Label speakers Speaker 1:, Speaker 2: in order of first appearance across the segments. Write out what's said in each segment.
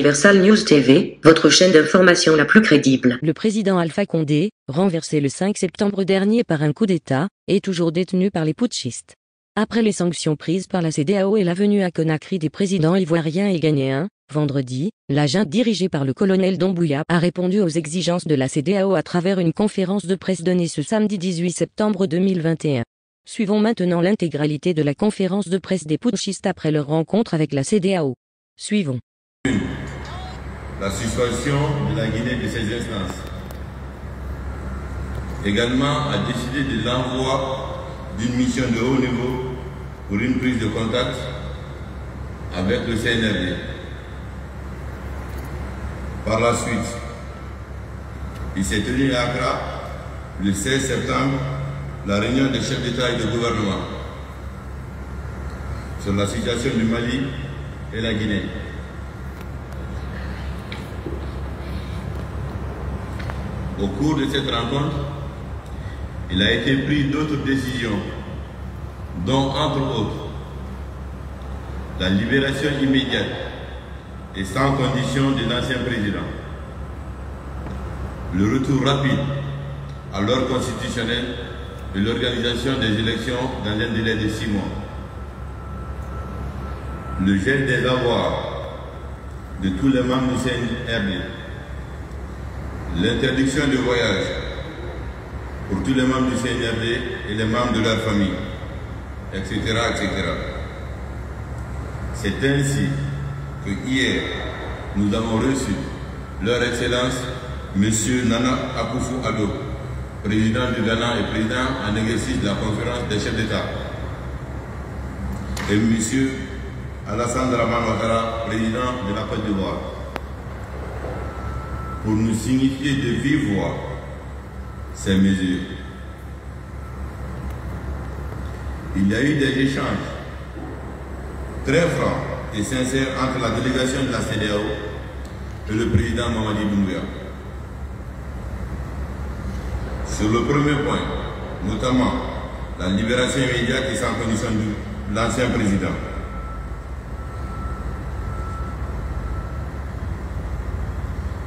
Speaker 1: Universal News TV, votre chaîne d'information la plus crédible.
Speaker 2: Le président Alpha Condé, renversé le 5 septembre dernier par un coup d'État, est toujours détenu par les putschistes. Après les sanctions prises par la CEDEAO et la venue à Conakry des présidents ivoiriens et ghanéens, vendredi, la junte dirigée par le colonel Doumbouya a répondu aux exigences de la CEDEAO à travers une conférence de presse donnée ce samedi 18 septembre 2021. Suivons maintenant l'intégralité de la conférence de presse des putschistes après leur rencontre avec la CEDEAO. Suivons.
Speaker 3: La suspension de la Guinée de ses instances. Également a décidé de l'envoi d'une mission de haut niveau pour une prise de contact avec le CNRD. Par la suite, il s'est tenu à Accra le 16 septembre la réunion des chefs d'État et de gouvernement sur la situation du Mali et la Guinée. Au cours de cette rencontre, il a été pris d'autres décisions, dont entre autres la libération immédiate et sans condition de l'ancien président, le retour rapide à l'ordre constitutionnel et l'organisation des élections dans un délai de 6 mois, le gel des avoirs de tous les membres du CNRD, l'interdiction de voyage pour tous les membres du CNRD et les membres de leur famille, etc. etc. C'est ainsi que hier, nous avons reçu leur Excellence, M. Nana Akufo-Addo, président du Ghana et président en exercice de la conférence des chefs d'État, et M. Alassane Dramane Ouattara, président de la Côte d'Ivoire, pour nous signifier de vive voix ces mesures. Il y a eu des échanges très francs et sincères entre la délégation de la CEDEAO et le président Mamadi Doumbouya. Sur le premier point, notamment la libération immédiate et sans condition de l'ancien président,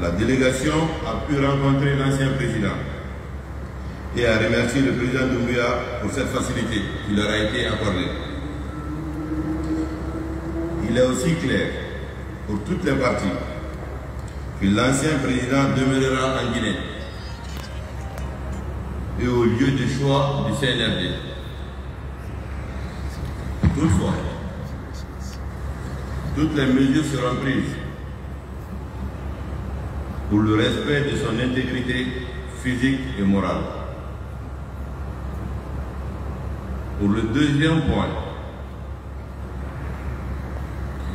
Speaker 3: la délégation a pu rencontrer l'ancien président et a remercié le président Doumbouya pour cette facilité qui leur a été accordée. Il est aussi clair pour toutes les parties que l'ancien président demeurera en Guinée et au lieu de choix du CNRD. Toutefois, toutes les mesures seront prises pour le respect de son intégrité physique et morale. Pour le deuxième point,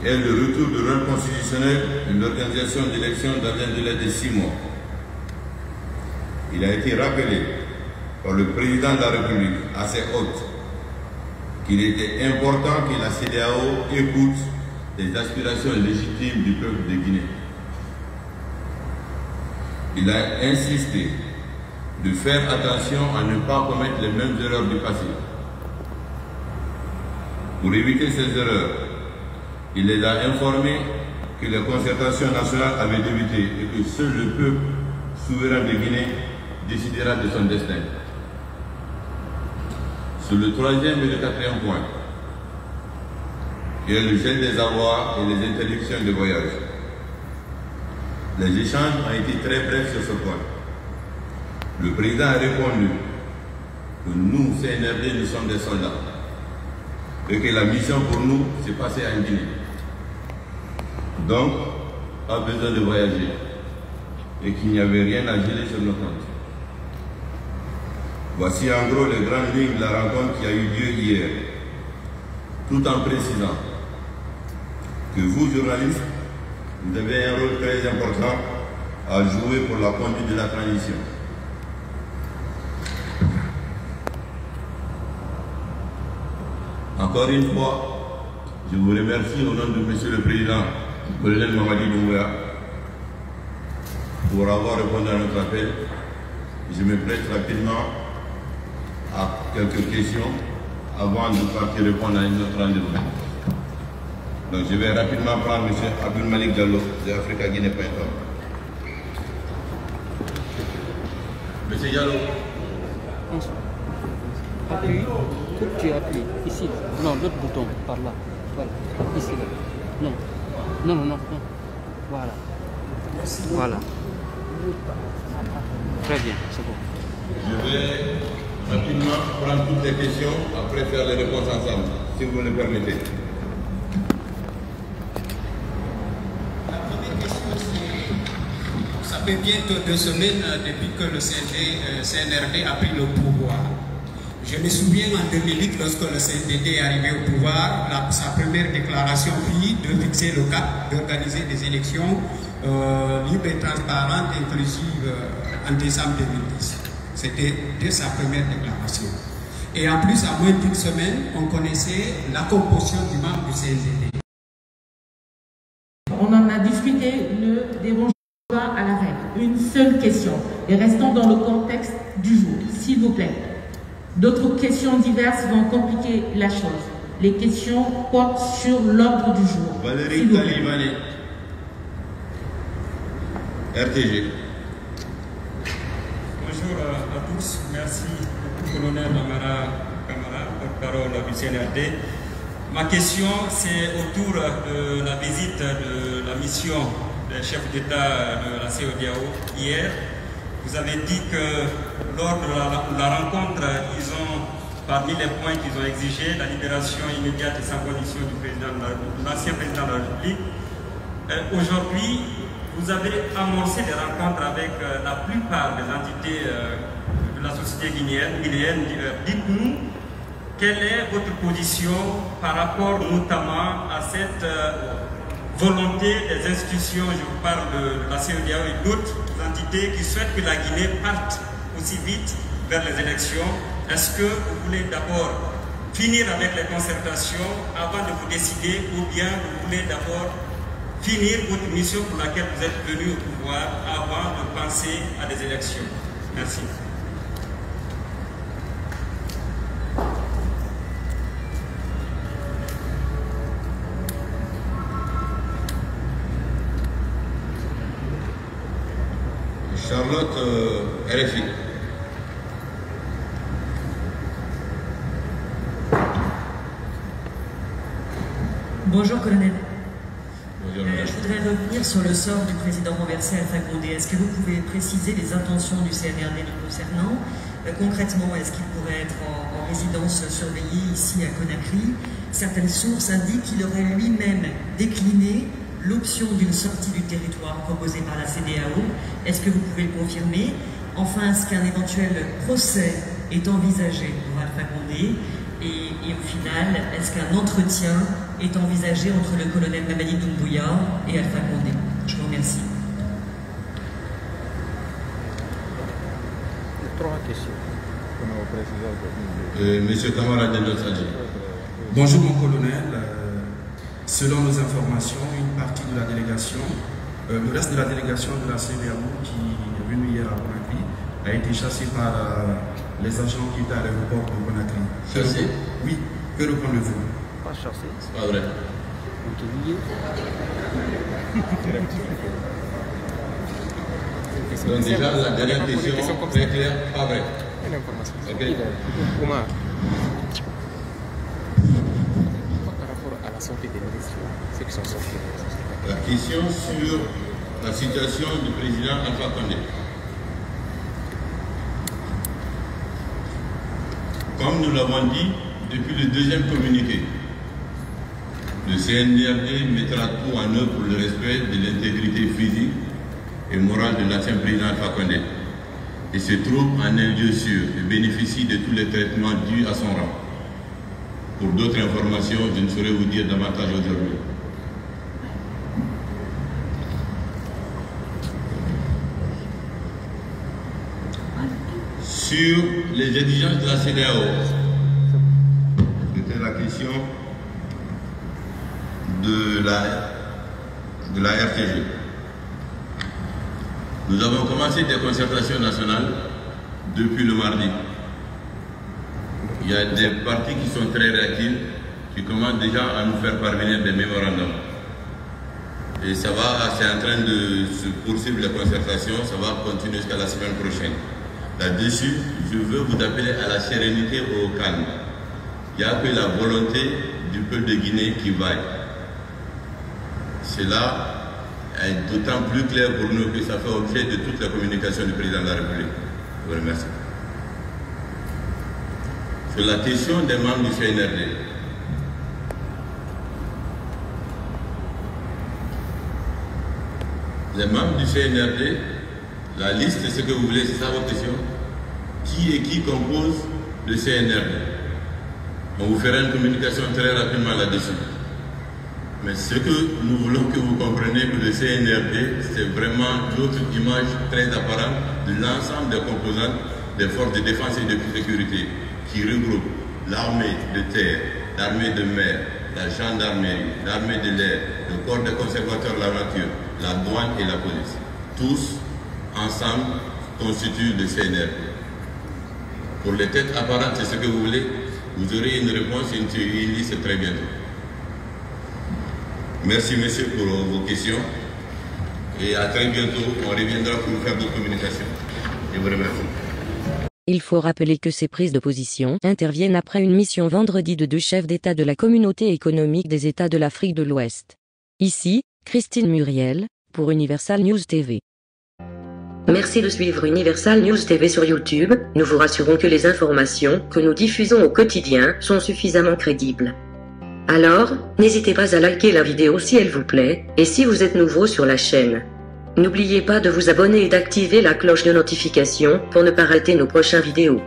Speaker 3: qui est le retour de l'ordre constitutionnel et l'organisation d'élections dans un délai de 6 mois, il a été rappelé par le président de la République à ses hôtes qu'il était important que la CEDEAO écoute les aspirations légitimes du peuple de Guinée. Il a insisté de faire attention à ne pas commettre les mêmes erreurs du passé. Pour éviter ces erreurs, il les a informés que les concertations nationales avaient débuté et que seul le peuple souverain de Guinée décidera de son destin. Sur le troisième et le quatrième point, qui est le gel des avoirs et les interdictions de voyage, les échanges ont été très brefs sur ce point. Le président a répondu que nous, CNRD, nous sommes des soldats et que la mission pour nous, c'est passer en Guinée. Donc, pas besoin de voyager et qu'il n'y avait rien à geler sur nos comptes. Voici en gros les grandes lignes de la rencontre qui a eu lieu hier, tout en précisant que vous, journalistes, vous avez un rôle très important à jouer pour la conduite de la transition. Encore une fois, je vous remercie au nom de Monsieur le Président, le colonel Mamadi Doumbouya, pour avoir répondu à notre appel. Je me prête rapidement à quelques questions avant de partir répondre à une autre rendez-vous. Donc je vais rapidement prendre M. Abdul Malik Diallo de africaguinée.com. Monsieur Diallo.
Speaker 4: Appuie, tu appuies, ici, non, l'autre bouton, par là, voilà, ici, là, non, non, non, non, non, voilà, voilà, très bien, c'est bon.
Speaker 3: Je vais rapidement prendre toutes les questions, après faire les réponses ensemble, si vous me le permettez.
Speaker 5: La première question, c'est, ça fait bientôt 2 semaines depuis que le CNRD a pris le pouvoir. Je me souviens en 2008, lorsque le CNDD est arrivé au pouvoir, sa première déclaration fut de fixer le cap, d'organiser des élections libres et transparentes, inclusives en décembre 2010. C'était dès sa première déclaration. Et en plus, à moins d'une semaine, on connaissait la composition du membre du CNDD.
Speaker 6: On en a discuté, ne dérangeons pas à la règle. Une seule question. Et restons dans le contexte du jour, s'il vous plaît. D'autres questions diverses vont compliquer la chose. Les questions portent sur l'ordre du jour.
Speaker 3: Valérie Kalivane, RTG.
Speaker 7: Bonjour à tous, merci colonel Amara Kamara, porte-parole du CNRD. Ma question, c'est autour de la visite de la mission des chefs d'État de la CEDEAO hier. Vous avez dit que lors de la rencontre, ils ont, parmi les points qu'ils ont exigés, la libération immédiate et sans condition du l'ancien président de la République. Aujourd'hui, vous avez amorcé des rencontres avec la plupart des entités de la société guinéenne. Dites-nous, quelle est votre position par rapport notamment à cette volonté des institutions, je vous parle de la CEDEAO et d'autres entités qui souhaitent que la Guinée parte aussi vite vers les élections. Est-ce que vous voulez d'abord finir avec les concertations avant de vous décider, ou bien vous voulez d'abord finir votre mission pour laquelle vous êtes venu au pouvoir avant de penser à des élections? Merci.
Speaker 3: Charlotte, RFI.
Speaker 8: Bonjour colonel.
Speaker 3: Bonjour,
Speaker 8: Je voudrais revenir sur le sort du président renversé Alpha Condé. Est-ce que vous pouvez préciser les intentions du CNRD le concernant? Concrètement, est-ce qu'il pourrait être en résidence surveillée ici à Conakry? Certaines sources indiquent qu'il aurait lui-même décliné l'option d'une sortie du territoire proposée par la CEDEAO. Est-ce que vous pouvez le confirmer? Enfin, est-ce qu'un éventuel procès est envisagé pour Alpha Condé? Et au final, est-ce qu'un entretien est envisagé entre le colonel Mamadi Doumbouya et Alpha Condé? Je vous remercie.
Speaker 4: Trois questions.
Speaker 3: Monsieur Kamara Delos Adji.
Speaker 9: Bonjour mon colonel. Selon nos informations, une partie de la délégation, le reste de la délégation de la CEDEAO qui est venue hier à Conakry a été chassé par les agents qui étaient à l'aéroport de Conakry.
Speaker 3: Chassé?
Speaker 9: Oui. Que répondez-vous?
Speaker 4: Pas chassé.
Speaker 3: C'est pas vrai. Donc déjà, la dernière question, très claire, pas vrai.
Speaker 4: Une information.
Speaker 3: Ok.
Speaker 4: Comment? Par rapport à la sortie des ministres, ceux qui sont sortis.
Speaker 3: La question sur la situation du président Alpha Condé. Comme nous l'avons dit depuis le deuxième communiqué, le CNRD mettra tout en œuvre pour le respect de l'intégrité physique et morale de l'ancien président Alpha Condé et se trouve en un lieu sûr et bénéficie de tous les traitements dus à son rang. Pour d'autres informations, je ne saurais vous dire davantage aujourd'hui. Sur les exigences de la CEDEAO, c'était la question de la RTG. Nous avons commencé des concertations nationales depuis le mardi. Il y a des partis qui sont très réactifs, qui commencent déjà à nous faire parvenir des mémorandums. Et ça va, c'est en train de se poursuivre la concertation, ça va continuer jusqu'à la semaine prochaine. Là-dessus, je veux vous appeler à la sérénité et au calme. Il n'y a que la volonté du peuple de Guinée qui vaille. Cela est d'autant plus clair pour nous que ça fait objet de toute la communication du président de la République. Je vous remercie. Sur la question des membres du CNRD, les membres du CNRD, la liste, c'est ce que vous voulez, c'est ça votre question? Qui compose le CNRD? On vous fera une communication très rapidement là-dessus. Mais ce que nous voulons que vous compreniez, que le CNRD, c'est vraiment notre image très apparente de l'ensemble des composantes des forces de défense et de sécurité qui regroupent l'armée de terre, l'armée de mer, la gendarmerie, l'armée de l'air, le corps des conservateurs de la nature, la douane et la police. Tous, ensemble, constituent le CNRD. Pour les têtes apparentes, c'est ce que vous voulez, vous aurez une réponse et une liste très bientôt. Merci, monsieur, pour vos questions. Et à très bientôt. On reviendra pour faire d'autres communications. Je vous remercie.
Speaker 2: Il faut rappeler que ces prises de position interviennent après une mission vendredi de 2 chefs d'État de la Communauté économique des États de l'Afrique de l'Ouest. Ici, Christine Muriel, pour Universal News TV.
Speaker 1: Merci de suivre Universal News TV sur YouTube. Nous vous rassurons que les informations que nous diffusons au quotidien sont suffisamment crédibles. Alors, n'hésitez pas à liker la vidéo si elle vous plaît, et si vous êtes nouveau sur la chaîne, n'oubliez pas de vous abonner et d'activer la cloche de notification pour ne pas rater nos prochaines vidéos.